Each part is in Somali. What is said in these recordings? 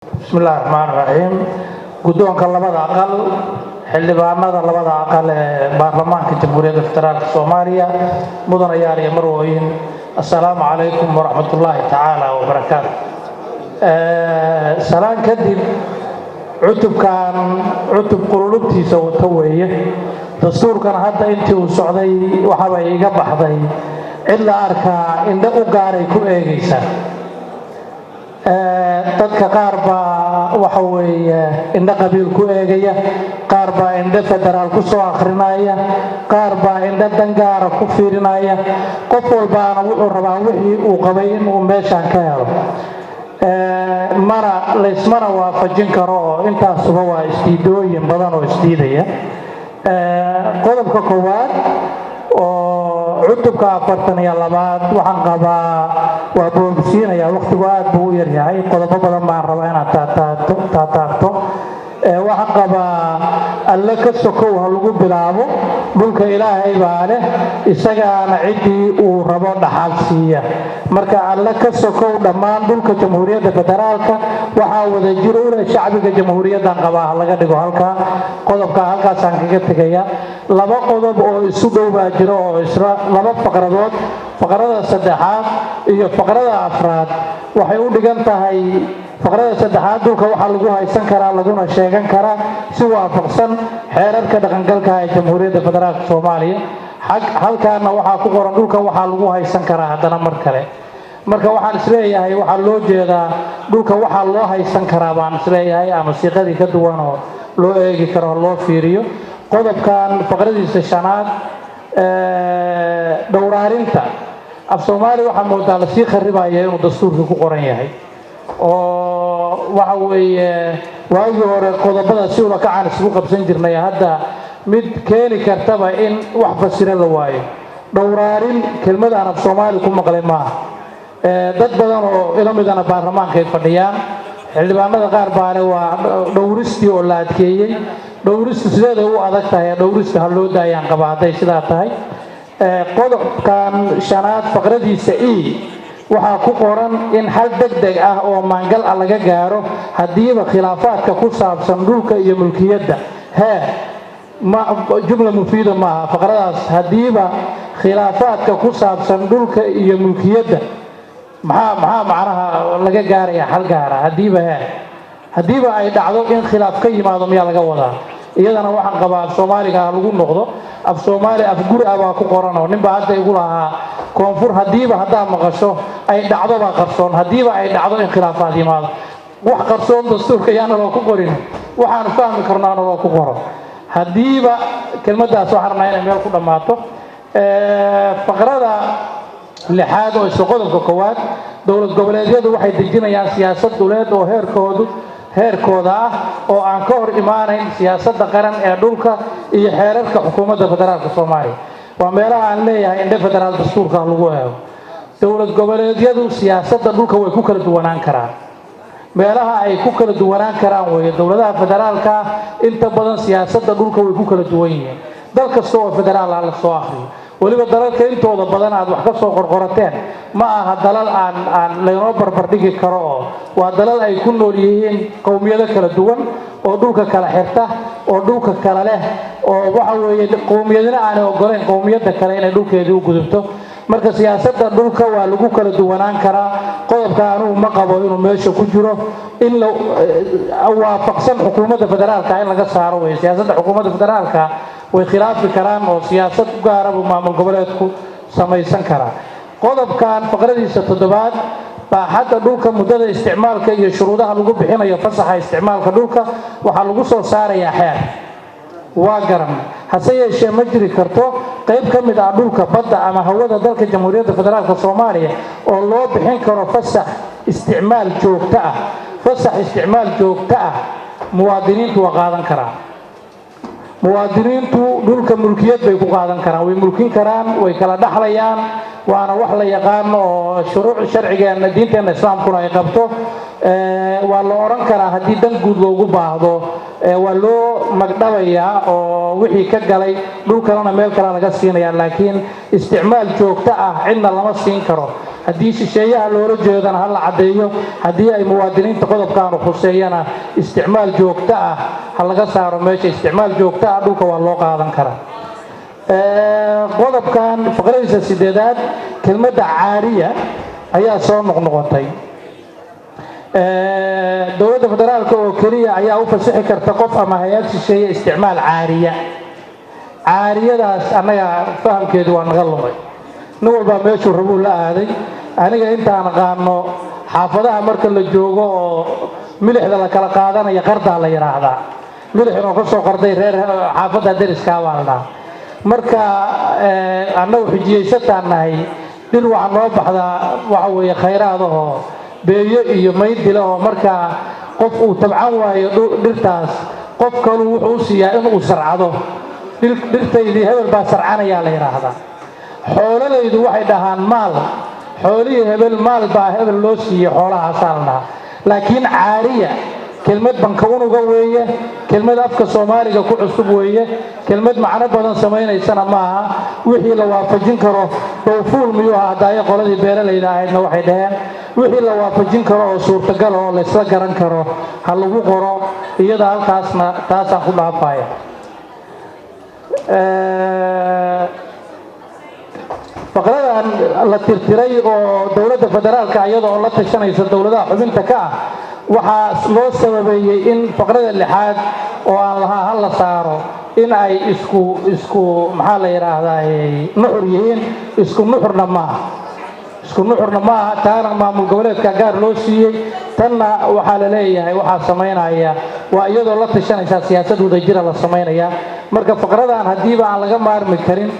بسم الله الرحمن الرحيم guddoonka labada aqal xildhibaanada labada aqal ee baarlamaanka jamhuuriyadda federaalka Soomaaliya mudanayaal iyo marwooyin assalaamu calaykum waraxmatullaahi tacaala wabarakaatu salaan kadib cutub qulubtiisa wata weeye dastuurkan hadda intii uu socday waxaba iga baxday cid la arkaa indho u gaaray ku eegaysa dadka qaar baa waxa weeye indho qabiil ku eegaya qaar baa indho federaal ku soo akhrinaya qaar baa indho dangaara ku fiirinaya qof walbaana wuxuu rabaa wixii uu qabay inuu meeshaan ka helo laysmana waafajin karo oo intaasuba waa isdiidooyin badan oo isdiidaya qodobka koowaad oo cutubka 42 waxaan qabaa waa boogsiinaya waqtigu aad buu u yaryahay qodobo badan baan rabaa inaad taataabto waxaan qabaa alle ka sokow ha lagu bilaabo dhulka ilaahay baa leh isagaana ciddii uu rabo dhaxal siiya marka alle ka sokow dhammaan dhulka jamhuuriyadda federaalka waxaa wada jiro u leh shacbiga jamhuuriyaddan qabaa laga dhigo halkaa qodobka halkaasaan kaga tegaya laba qodob oo isu dhow baa jiro oo isla laba faqradood faqrada saddexaad iyo faqrada afraad waxay u dhigan tahay faqrada saddexaad dhulka waxaa lagu haysan karaa laguna sheegan karaa si waafaqsan xeerarka dhaqangalka ee jamhuuriyadda federaalka Soomaaliya halkaana waxaa ku qoran dhulka waxaa lagu haysan karaa haddana mar kale marka waxaan isleeyahay waxaa loo jeedaa dhulka waxaa loo haysan karaa baan isleeyahay ama siiqadii ka duwan oo loo eegi karo loo fiiriyo qodobkan faqradiisa shanaad dhowraarinta af Soomaali waxaa moodaa la sii kharibaya inuu dastuurka ku qoran yahay oo waxa weeye waagii hore qodobada si ula kacaan isugu qabsan jirnay hadda mid keeni kartaba in wax fasira la waayo dhowraarin kelmadaan af Soomaali ku maqlay maaha dad badan oo ila midana baarlamaanka ay fadhiyaan xildhibaanada qaar baa leh waa dhowristii oo la adkeeyay dhowristu sideeda u adag tahay dhowrista ha loo daayaan qaba hadday sidaa tahay qodobkan shanaad faqradiisa waxaa ku qoran in hal degdeg ah oo maangal ah laga gaaro hadiiba khilaafaadka ku saabsan dhulka iyo mulkiyadda jumla mufiida maaha faqradaas hadiiba khilaafaadka ku saabsan dhulka iyo mulkiyadda maxaa macnaha laga gaaraya hal gaara hadiiba ay dhacdo in khilaaf ka yimaado miyaa laga wadaa iyadana waxaan qabaa af Soomaaliga lagu noqdo af Soomaali af guri ah baa ku qoran oo ninba hadda igu lahaa koonfur hadiiba haddaa maqasho ay dhacdo baa qarsoon hadiiba ay dhacdo in khilaafaad yimaado wax qarsoon dastuurka yaana loo ku qorin waxaan fahmi karnaa loo ku qoro hadiiba kelmadaas waxaan rabnaa inay meel ku dhamaato faqrada lixaad oo isla qodobka koowaad dowlad goboleedyadu waxay dejinayaan siyaasad dhuleed oo heerkooda ah oo aan ka hor imaanayn siyaasadda qaran ee dhulka iyo xeerarka xukuumadda federaalka Soomaaliya waa meelaha aan leeyahay in federaal dastuurka lagu eego dowlad goboleedyadu siyaasadda dhulka way ku kala duwanaan karaan meelaha ay ku kala duwanaan karaan way dowladaha federaalka inta badan siyaasadda dhulka way ku kala duwan yihiin dal kasta oo federaal ah la soo akhriyo waliba dalalka intooda badan aad wax ka soo qorqorateen ma aha dalal aan laynoo barbar dhigi karo oo waa dalal ay ku nool yihiin qowmiyado kala duwan oo dhulka kala xirta oo dhulka kala leh oo waxa weeye qowmiyadina aan ogoleen qowmiyada kale inay dhulkeedii u gudubto marka siyaasadda dhulka waa lagu kala duwanaan karaa qodobka aanu ma qabo inuu meesha ku jiro in la waafaqsan xukuumadda federaalka in laga saaro way siyaasadda xukuumadda federaalka way khilaafi karaan oo siyaasad gaar ah maamul goboleedku samaysan karaa qodobkan faqradiisa 7 baaxadda dhulka muddada isticmaalka iyo shuruudaha lagu bixinayo fasaxa isticmaalka dhulka waxaa lagu soo saarayaa xeer waa garan hase yeeshee ma jiri karto qayb ka mid ah dhulka badda ama hawada dalka jamhuuriyadda federaalka Soomaaliya oo loo bixin karo fasax isticmaal joogto ah muwaadiniintu waa qaadan karaan muwaadiniintu dhulka mulkiyad bay ku qaadan karaan way mulkin karaan way kala dhaxlayaan waana wax la yaqaan oo shuruuc sharcigeena diinteena islaamkuna ay qabto waa la oran karaa haddii dan guud loogu baahdo waa loo magdhabayaa oo wixii ka galay dhulkana meel kale laga siinayaa laakiin isticmaal joogto ah cidna lama siin karo haddii shisheeyaha loola jeedana ha la caddeeyo haddii ay muwaadiniinta qodobkaanu khuseeyana isticmaal joogto ah ha laga saaro meesha isticmaal joogto ah dhulka waa loo qaadan karaa qodobkan faqradiisa 8aad kelmadda caariya ayaa soo noqnoqotay dowladda federaalka oo keliya ayaa u fasaxi karta qof ama hay-ad shisheeye isticmaal caariya caariyadaas annaga fahamkeedu waa naga lumay nin walbaa meeshuu rabuu la aaday aniga intaan aqaano xaafadaha marka la joogo oo milixda la kala qaadanaya qardaa la yidhaahdaa milixinoo ka soo qarday reer xaafadda deriskaa baa la dhahaa marka annagu xujiyaysataan nahay dhir waxaa noo baxdaa waxa weeye khayraadahoo beeyo iyo maydila oo markaa qof uu tabcan waayo dhirtaas qof kaluu wuxuu u siiyaa inuu sarcado dhirtaydii hebel baa sarcanayaa la yidhaahdaa xoolalaydu waxay dhahaan maal xoolihii hebel maal baa hebel loo siiyey xoolahaasaa la dhahaa laakiin caariya kelmad bankawunuga weeye kelmad afka soomaaliga ku cusub weeye kelmad macno badan samaynaysana maaha wixii la waafajin karo dowfuul miyuu ahaa daayo qoladii beeralayda ahaydna waxay dhaheen wixii la waafajin karo oo suurtagal oo laysla garan karo ha lagu qoro iyada halkaasna taasaan ku dhaafaya faqradan la tirtiray oo dowladda federaalka iyadoo la tashanaysa dowladaha xubinta ka ah waxaa loo sababeeyey in faqrada 6aad oo aan lahaa ha la saaro in ay isku maxaa la yidhaahdaa nuxur yihiin isku nuxurna maaha taana maamul goboleedka gaar loo siiyey tanna waxaa la leeyahay waxaa samaynaya waa iyadoo la tashanaysaa siyaasad wadajira la samaynaya marka faqradan haddiiba aan laga maarmi karin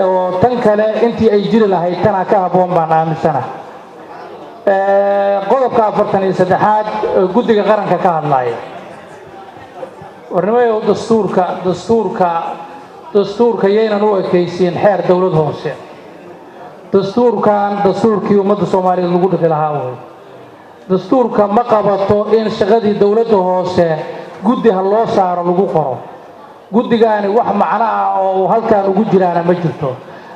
oo tan kale intii ay jiri lahayd tanaa ka habboon baan aaminsana qodobka 43aad guddiga qaranka ka hadlaya warnimayo dastuurka yaynan u ekaysiin xeer dowlad hoose dastuurkii ummadda soomaaliyeed lagu dhigi lahaa wey dastuurka ma qabato in shaqadii dowladda hoose guddi ha loo saaro lagu qoro guddigaani wax macno ah oo halkaan ugu jiraana ma jirto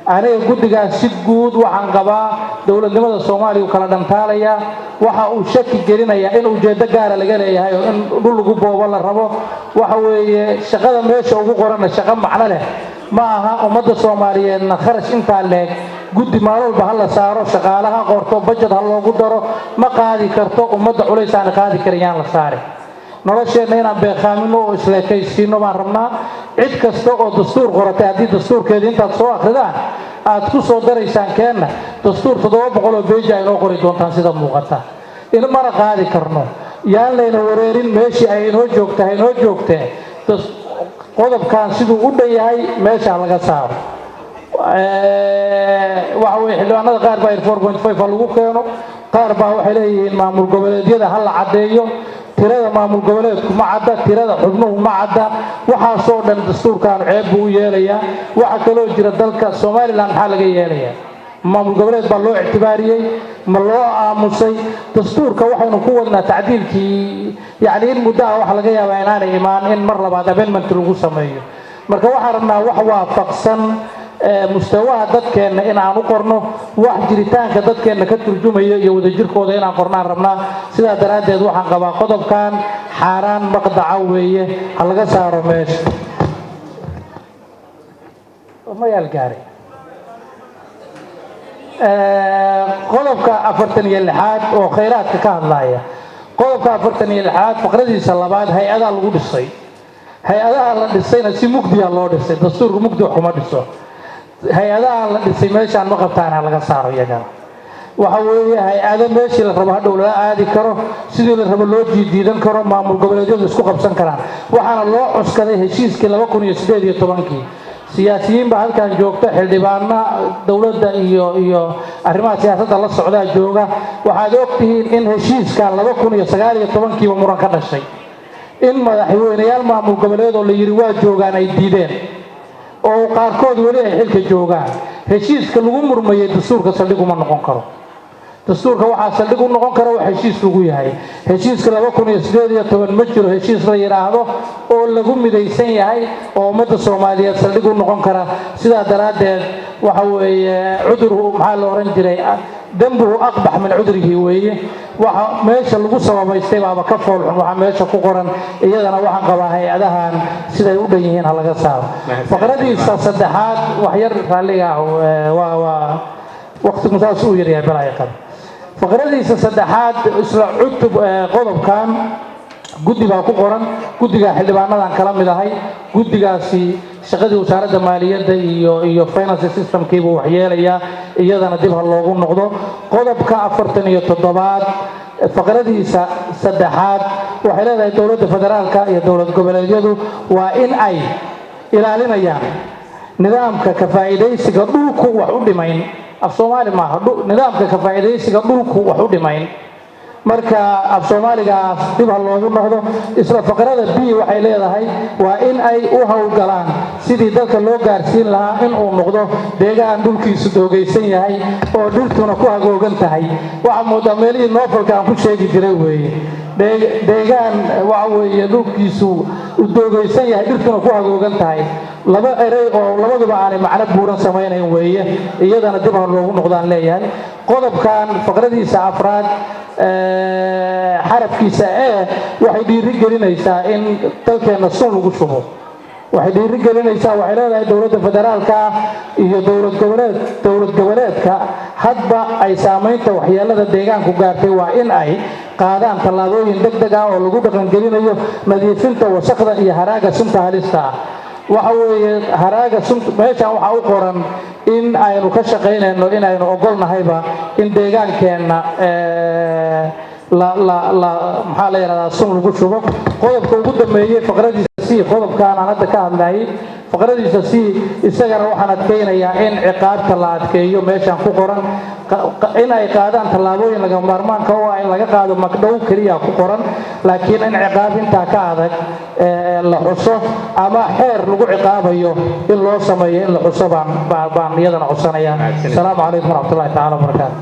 aniga guddigaas si guud waxaan qabaa dowladnimada soomaaliya u kala dhantaalaya waxa uu shaki gelinayaa in ujeeddo gaara laga leeyahay oo in dhul lagu boobo la rabo waxa weeye shaqada meesha ugu qorana shaqo macno leh ma aha ummadda soomaaliyeedna kharash intaa leeg guddi maalin walba ha la saaro shaqaalaha qorto bajad ha loogu daro ma qaadi karto ummadda culays aan qaadi karin yaan la saari nolosheenna inaan beeqaamino oo isleekaysiino baan rabnaa cid kasta oo dastuur qoratay haddii dastuurkeedii intaad soo akridaan aad ku soo daraysaan keenna dastuur 700 oo beeji ay noo qori doontaan sida muuqata in mana qaadi karno yaan layna wareerin meeshii ay inoo joogtee qodobkan siduu u dhan yahay meesha laga saaro waxa weeye xildhibaanada qaar baa 4.5 lagu keeno qaar baa waxay leeyihiin maamul goboleedyada ha la caddeeyo tirada maamul goboleedku ma cadda tirada xubnuhu ma cadda waxaasoo dhan dastuurkaanu ceeb buu u yeelayaa waxa kaloo jira dalka somaliland maxaa laga yeelayaa maamul goboleed baa loo ictibaariyey ma loo aamusay dastuurka waxaynu ku wadnaa tacdiilkii yacni in muddo ah waxa laga yaabaa inaanay imaan in mar labaad amendment lagu sameeyo marka waxaan rabnaa wax waafaqsan mustawaha dadkeenna in aan u qorno wax jiritaanka dadkeenna ka turjumaya iyo wadajirkooda inaan qornaan rabnaa sidaa daraaddeed waxaan qabaa qodobkan xaaraan maqdaca weeye ha laga saaro meesha mayaal gaaray qodobka 46aad oo khayraadka ka hadlaya qodobka 46aad faqradiisa 2aad hay-adaha lagu dhisay hay-adaha la dhisayna si mugdiya loo dhisay dastuurka mugdi kuma dhiso hay-adaha la dhisay meeshaan ma qabtaan ha laga saaro iyagana waxa weeye hay-ado meeshii la rabo hadhow laga aadi karo sidii la rabo loo diidan karo maamul goboleedyadu isku qabsan karaan waxaana loo cuskaday heshiiskii 2018 siyaasiyiin baa halkan joogta xildhibaana dowladda iyo arrimaha siyaasadda la socdaa jooga waxaad ogtihiin in heshiiskan 2019 muran ka dhashay in madaxweynayaal maamul goboleed oo la yiri waa joogaan ay diideen oo qaarkood wali ay xilka joogaan heshiiska lagu murmayay dastuurka saldhig uma noqon karo dastuurka waxaa saldhig u noqon kara wax heshiis lagu yahay heshiiska 2018 ma jiro heshiis la yiraahdo oo lagu midaysan yahay oo ummadda Soomaaliyeed saldhig u noqon kara sidaa daraaddeed waxa weeye cudur maxaa la oran jiray dembuhu aqbax min cudrihi weeye waxa meesha lagu sababaystay baaba ka foolxun waxa meesha ku qoran iyadana waxaan qabaa hay-adahan siday u dhan yihiin ha laga saaro faqradiisa saddexaad wax yar raalliga waa waqtigu saas uu yaryahay balaa qab faqradiisa saddexaad isla cutub qodobkan guddi baa ku qoran guddiga xildhibaanadan kala mid ahay guddigaasi shaqadii wasaaradda maaliyadda iyo finance systemkiiba wax yeelaya iyadana dib ha loogu noqdo qodobka 47 faqradiisa saddexaad waxay leedahay dowladda federaalka iyo dowlad goboleedyadu waa in ay ilaalinayaan nidaamka ka faa'iideysiga dhulku wax u dhimayn af Soomaali maaha nidaamka ka faa'iideysiga dhulku wax u dhimayn marka af Soomaaligaas dib ha loogu noqdo isla faqrada B waxay leedahay waa in ay u hawlgalaan sidii dadka loo gaarsiin lahaa in uu noqdo deegaan dhulkiisu doogaysan yahay oo dhultuna ku hagoogan tahay waxa moodaa meelihii noofalka aan ku sheegi jiray weeye deegaan waxa weeye dhulkiisu u doogaysan yahay dhultuna ku hagoogan tahay laba eray oo labaduba aanay macno buuran samaynayn weeye iyadana dib ha loogu noqdaan leeyahay qodobkan faqradiisa afraad xarafkiisa waxay dhiiri gelinaysaa in dalkeena sun lagu shubo waxay dhiiri gelinaysaa waxay leedahay dowladda federaalka iyo dowlad goboleedka hadba ay saamaynta waxyeelada deegaanku gaartay waa in ay qaadaan tallaabooyin degdeg ah oo lagu dhaqangelinayo nadiifinta wasaqda iyo haraaga sunta halista ah waxa weeye haraaga sunta meeshan waxa u qoran in aynu ka shaqaynayno in aynu ogolnahayba in deegaankeenna maxaa la yidhahdaa sun lagu shubo qodobka ugu dambeeyey faqradiisa c qodobkaan aan hadda ka hadlayay faqradiisa c isagana waxaan adkaynayaa in ciqaabta la adkeeyo meeshaan ku qoran in ay qaadaan tallaabooyin laga maarmaanka oo in laga qaado magdhow keliya ku qoran laakiin in ciqaab intaa ka adag la xuso ama xeer lagu ciqaabayo in loo sameeyo in la xuso baan iyadana codsanaya asalaamu calaykum waraxmatullahi tacaala wabarakaatu